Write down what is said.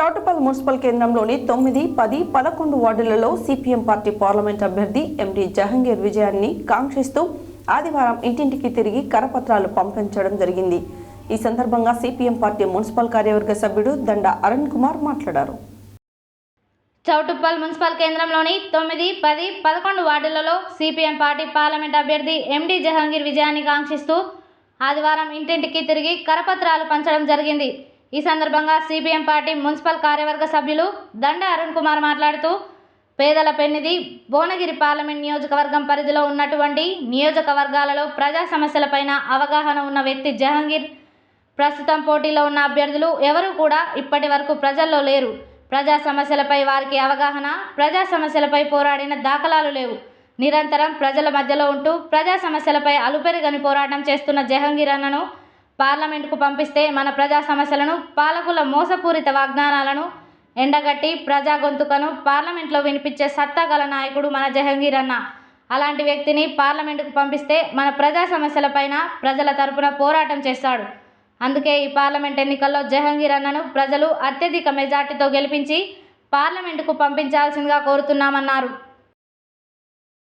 Choutuppal municipal కేంద్రంలోని 9, 10, 11 వార్డులలో CPM party parliament అభ్యర్థి ఎండి జహంగీర్ విజయాన్ని కాంక్షిస్తూ ఆదివారం ఇంటింటికి తిరిగి కరపత్రాలు పంపించడం జరిగింది. ఈ సందర్భంగా సిపిఎం పార్టీ మున్సిపల్ కార్యవర్గ సభ్యుడు దండ అరుణ్ కుమార్ మాట్లాడారు. చౌటుప్పల్ మున్సిపల్ కేంద్రంలోని 9, 10, 11 వార్డులలో సిపిఎం పార్టీ పార్లమెంట్ అభ్యర్థి ఎండి జహంగీర్ విజయాన్ని కాంక్షిస్తూ ఆదివారం ఇంటింటికి తిరిగి కరపత్రాలు పంచడం జరిగింది. ఈ సందర్భంగా సిపిఎం పార్టీ మున్సిపల్ కార్యవర్గ సభ్యులు దండ అరుణ్ కుమార్ మాట్లాడుతూ పేదల పెన్నిధి భువనగిరి పార్లమెంట్ నియోజకవర్గం పరిధిలో ఉన్నటువంటి నియోజకవర్గాలలో ప్రజా సమస్యలపైన అవగాహన ఉన్న వ్యక్తి జహంగీర్. ప్రస్తుతం పోటీలో ఉన్న అభ్యర్థులు ఎవరూ కూడా ఇప్పటి వరకు ప్రజల్లో లేరు. ప్రజా సమస్యలపై వారికి అవగాహన, ప్రజా సమస్యలపై పోరాడిన దాఖలాలు లేవు. నిరంతరం ప్రజల మధ్యలో ఉంటూ ప్రజా సమస్యలపై అలుపెరుగని పోరాటం చేస్తున్న జహంగీర్ అన్నను పార్లమెంటుకు పంపిస్తే మన ప్రజా సమస్యలను, పాలకుల మోసపూరిత వాగ్దానాలను ఎండగట్టి ప్రజా గొంతుకను పార్లమెంట్లో వినిపించే సత్తా గల నాయకుడు మన జహంగీర్ అన్న. అలాంటి వ్యక్తిని పార్లమెంటుకు పంపిస్తే మన ప్రజా సమస్యలపైన ప్రజల తరపున పోరాటం చేస్తాడు. అందుకే ఈ పార్లమెంట్ ఎన్నికల్లో జహంగీర్ అన్నను ప్రజలు అత్యధిక మెజార్టీతో గెలిపించి పార్లమెంటుకు పంపించాల్సిందిగా కోరుతున్నామన్నారు.